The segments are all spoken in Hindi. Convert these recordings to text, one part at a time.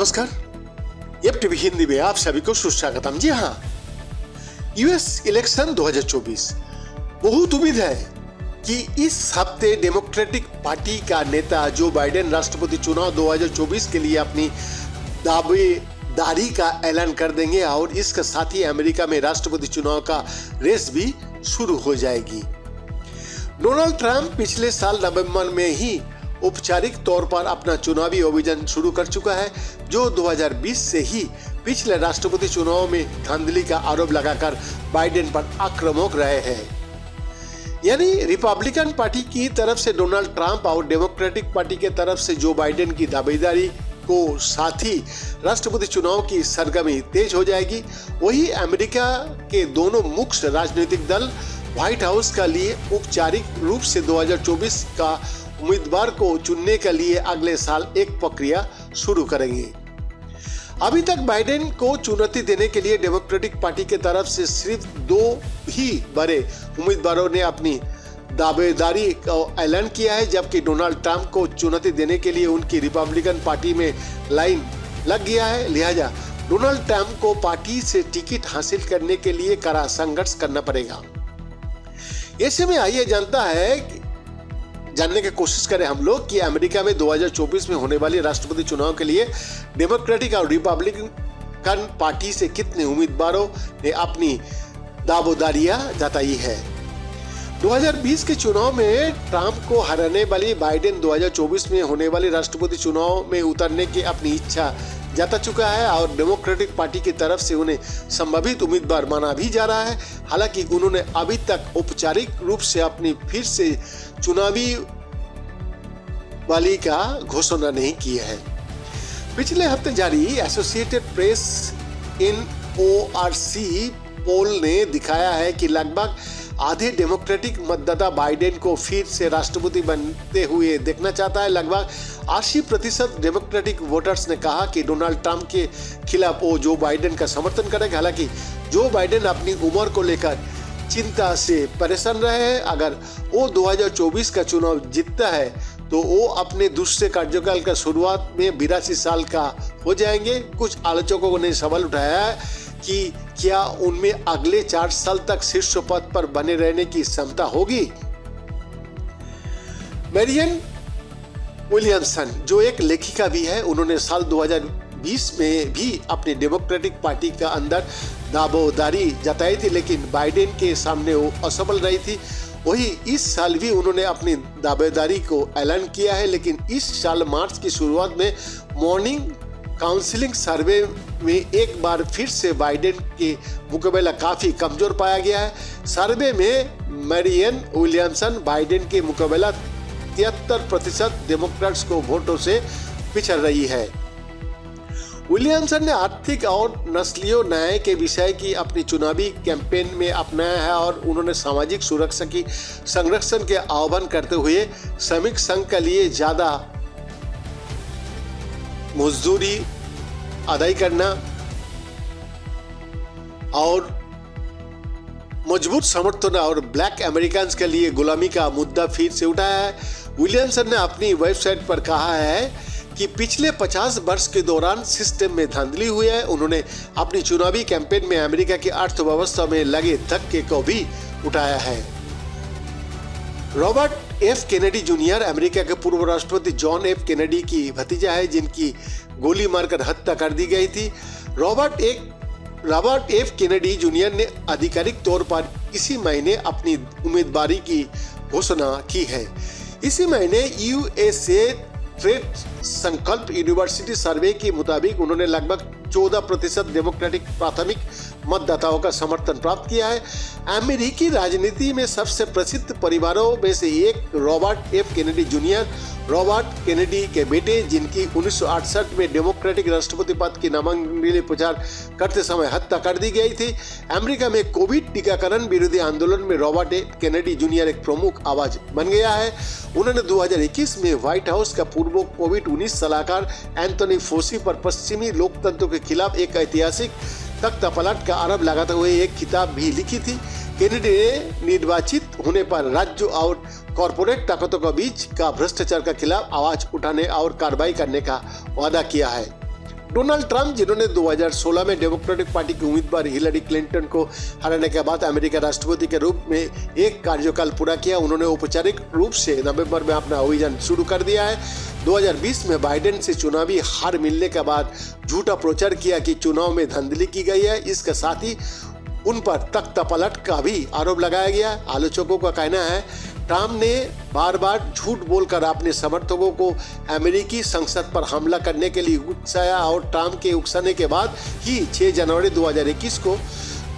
नमस्कार, एफ टीवी हिंदी में आप सभी को सुस्वागतम। जी हाँ, यूएस इलेक्शन 2024 बहुत उम्मीद है कि इस हफ्ते डेमोक्रेटिक पार्टी का नेता जो बाइडेन राष्ट्रपति चुनाव 2024 के लिए अपनी दावेदारी का ऐलान कर देंगे और इसके साथ ही अमेरिका में राष्ट्रपति चुनाव का रेस भी शुरू हो जाएगी। डोनाल्ड ट्रंप पिछले साल नवंबर में ही औपचारिक तौर पर अपना चुनावी अभियान शुरू कर चुका है, जो 2020 से ही पिछले राष्ट्रपति चुनाव में धांधली का आरोप लगाकर बाइडेन पर आक्रामक रहे हैं। यानी रिपब्लिकन पार्टी की तरफ से डोनाल्ड ट्रंप और डेमोक्रेटिक पार्टी के तरफ से जो बाइडेन की दावेदारी को साथ ही राष्ट्रपति चुनाव की सरगर्मी तेज हो जाएगी। वही अमेरिका के दोनों मुख्य राजनीतिक दल व्हाइट हाउस का लिए औपचारिक रूप से 2024 का उम्मीदवार को चुनने के लिए अगले साल एक प्रक्रिया शुरू करेंगे। अभी तक बाइडेन को चुनौती देने के लिए डेमोक्रेटिक पार्टी के तरफ से सिर्फ दो ही बड़े उम्मीदवारों ने अपनी दावेदारी का ऐलान किया है, जबकि डोनाल्ड ट्रंप को चुनौती देने के लिए उनकी रिपब्लिकन पार्टी में लाइन लग गया है। लिहाजा डोनाल्ड ट्रंप को पार्टी से टिकट हासिल करने के लिए कड़ा संघर्ष करना पड़ेगा। ऐसे में आइए जानने की कोशिश करें हम लोग कि अमेरिका में 2024 में होने वाली राष्ट्रपति चुनाव के लिए डेमोक्रेटिक और रिपब्लिकन पार्टी से कितने उम्मीदवारों ने अपनी दावेदारियां जताई है। 2020 के चुनाव में ट्रंप को हराने वाली बाइडेन 2024 में होने वाले राष्ट्रपति चुनाव में उतरने की अपनी इच्छा जता चुका है और डेमोक्रेटिक पार्टी की तरफ से उन्हें संभावित उम्मीदवार माना भी जा रहा है। हालांकि उन्होंने अभी तक औपचारिक रूप से अपनी फिर से चुनावी वाली का घोषणा नहीं की है। पिछले हफ्ते जारी एसोसिएटेड प्रेस NORC पोल ने दिखाया है कि लगभग आधे डेमोक्रेटिक मतदाता बाइडेन को फिर से राष्ट्रपति बनते हुए देखना चाहता है। लगभग 80% डेमोक्रेटिक वोटर्स ने कहा कि डोनाल्ड ट्रंप के खिलाफ वो जो बाइडेन का समर्थन करेगा। हालांकि जो बाइडेन अपनी उम्र को लेकर चिंता से परेशान रहे हैं। अगर वो 2024 का चुनाव जीतता है तो वो अपने दूसरे कार्यकाल का शुरुआत में 82 साल का हो जाएंगे। कुछ आलोचकों ने सवाल उठाया है कि क्या उनमें अगले 4 साल तक शीर्ष पद पर बने रहने की क्षमता होगी। मैरियन विलियमसन जो एक लेखिका भी है, उन्होंने साल 2020 में भी अपनी डेमोक्रेटिक पार्टी का अंदर दावेदारी जताई थी, लेकिन बाइडेन के सामने वो असफल रही थी। वही इस साल भी उन्होंने अपनी दावेदारी को ऐलान किया है, लेकिन इस साल मार्च की शुरुआत में मॉर्निंग काउंसिलिंग सर्वे में एक बार फिर से बाइडेन के मुकाबला काफी कमजोर पाया गया है। सर्वे में मैरियन विलियमसन बाइडेन के मुकाबला 73% डेमोक्रेट्स को वोटों से पिछड़ रही है। विलियमसन ने आर्थिक और नस्लीय न्याय के विषय की अपनी चुनावी कैंपेन में अपनाया है और उन्होंने सामाजिक सुरक्षा की संरक्षण के आह्वान करते हुए श्रमिक संघ के लिए ज्यादा मजदूरी अदाई करना और मजबूत समर्थन और ब्लैक अमेरिकन्स के लिए गुलामी का मुद्दा फिर से उठाया है। विलियमसन ने अपनी वेबसाइट पर कहा है कि पिछले 50 वर्ष के दौरान सिस्टम में धांधली हुई है। उन्होंने अपनी चुनावी कैंपेन में अमेरिका की अर्थव्यवस्था में लगे धक्के को भी उठाया है। Robert F Kennedy junior America के पूर्व राष्ट्रपति जॉन F कैनेडी की भतीजा है, जिनकी गोली मारकर हत्या कर दी गई थी। रॉबर्ट F कैनेडी जूनियर ने आधिकारिक तौर पर इसी महीने अपनी उम्मीदवारी की घोषणा की है। इसी महीने USA ट्रेड संकल्प यूनिवर्सिटी सर्वे के मुताबिक उन्होंने लगभग 14% डेमोक्रेटिक प्राथमिक मतदाताओं का समर्थन प्राप्त किया है। अमेरिकी राजनीति में सबसे प्रसिद्ध परिवारों में से एक Robert F Kennedy junior, Robert Kennedy के बेटे, जिनकी 1968 में डेमोक्रेटिक राष्ट्रपति पद की नामांकन के लिए प्रचार करते समय हत्या कर दी गई थी। अमेरिका में कोविड टीकाकरण विरोधी आंदोलन में रॉबर्ट F कैनेडी जूनियर एक प्रमुख आवाज बन गया है। उन्होंने 2021 में व्हाइट हाउस का पूर्व कोविड-19 सलाहकार एंथनी फोसी पर पश्चिमी लोकतंत्र के खिलाफ एक ऐतिहासिक तख्तापलट का आरोप लगाते हुए एक किताब भी लिखी थी। कैनेडी ने निर्वाचित होने पर राज्यों और कॉरपोरेट ताकतों के बीच का भ्रष्टाचार के खिलाफ आवाज उठाने और कार्रवाई करने का वादा किया है। डोनाल्ड ट्रंप, जिन्होंने 2016 में डेमोक्रेटिक पार्टी की उम्मीदवार हिलरी क्लिंटन को हराने के बाद अमेरिका राष्ट्रपति के रूप में एक कार्यकाल पूरा किया, उन्होंने औपचारिक रूप से नवंबर में अपना अभियान शुरू कर दिया है। 2020 में बाइडेन से चुनावी हार मिलने के बाद झूठा प्रचार किया कि चुनाव में धांधली की गई है। इसके साथ ही उन पर तख्ता पलट का भी आरोप लगाया गया। आलोचकों का कहना है ट्रंप ने बार बार झूठ बोलकर अपने समर्थकों को अमेरिकी संसद पर हमला करने के लिए उकसाया और ट्रंप के उकसाने के बाद ही 6 जनवरी 2021 को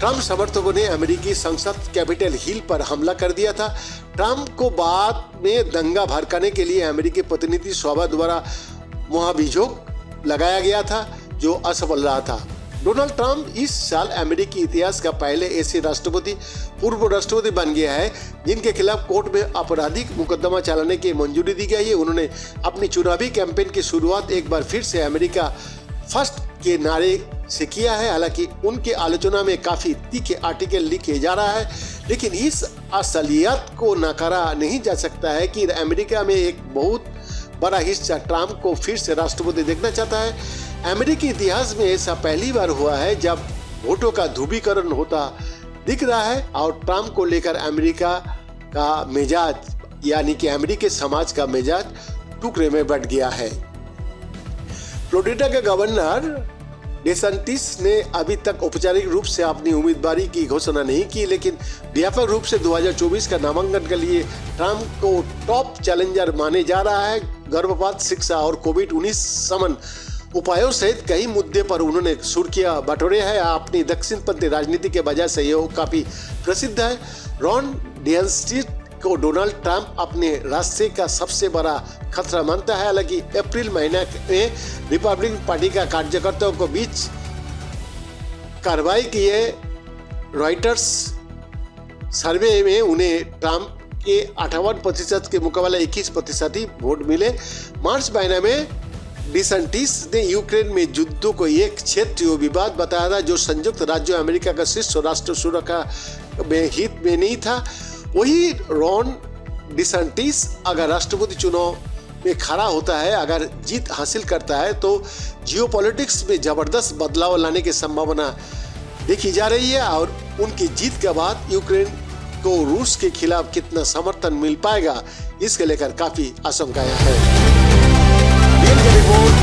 ट्रंप समर्थकों ने अमेरिकी संसद कैपिटल हिल पर हमला कर दिया था। ट्रंप को बाद में दंगा भड़काने के लिए अमेरिकी प्रतिनिधि सभा द्वारा महाभियोग लगाया गया था, जो असफल रहा था। डोनाल्ड ट्रंप इस साल अमेरिकी इतिहास का पहले ऐसे पूर्व राष्ट्रपति बन गया है जिनके खिलाफ कोर्ट में आपराधिक मुकदमा चलाने की मंजूरी दी गई है। उन्होंने अपनी चुनावी कैंपेन की शुरुआत एक बार फिर से अमेरिका फर्स्ट के नारे से किया है। हालांकि उनके आलोचना में काफी तीखे आर्टिकल लिखे जा रहा है, लेकिन इस असलियत को नकारा नहीं जा सकता है कि अमेरिका में एक बहुत बड़ा हिस्सा ट्रंप को फिर से राष्ट्रपति देखना चाहता है। अमेरिकी इतिहास में ऐसा पहली बार हुआ है जब वोटों का ध्रुवीकरण होता दिख रहा है और ट्रंप को लेकर अमेरिका का मिजाज यानी कि अमेरिकी समाज का मिजाज टुकड़े में बंट गया है। फ्लोरिडा के गवर्नर डेसैंटिस ने अभी तक औपचारिक रूप से अपनी उम्मीदवारी की घोषणा नहीं की, लेकिन व्यापक रूप से 2024 का नामांकन के लिए ट्रंप को टॉप चैलेंजर माने जा रहा है। गर्भपात, शिक्षा और कोविड-19 समन उपायों सहित कई मुद्दे पर उन्होंने सुर्खियां बटोरे हैं। अपनी दक्षिणपंथी राजनीति के वजह से यह काफी प्रसिद्ध है। रॉन डेसैंटिस को डोनाल्ड ट्रंप अपने रास्ते का सबसे बड़ा खतरा मानता है। हालांकि अप्रैल महीने में रिपब्लिकन पार्टी का कार्यकर्ताओं को बीच कार्रवाई किए रॉयटर्स सर्वे में उन्हें ट्रंप के 58% के मुकाबले 21% ही वोट मिले। मार्च महीने में डेसैंटिस ने यूक्रेन में युद्ध को एक क्षेत्रीय विवाद बताया था जो संयुक्त राज्य अमेरिका का शीर्ष राष्ट्र सुरक्षा में हित में नहीं था। वही रॉन डेसैंटिस अगर राष्ट्रपति चुनाव में खड़ा होता है, अगर जीत हासिल करता है, तो जियोपॉलिटिक्स में जबरदस्त बदलाव लाने की संभावना देखी जा रही है और उनकी जीत के बाद यूक्रेन को रूस के खिलाफ कितना समर्थन मिल पाएगा, इसके लेकर काफी आशंकाएं हैं। रिपोर्ट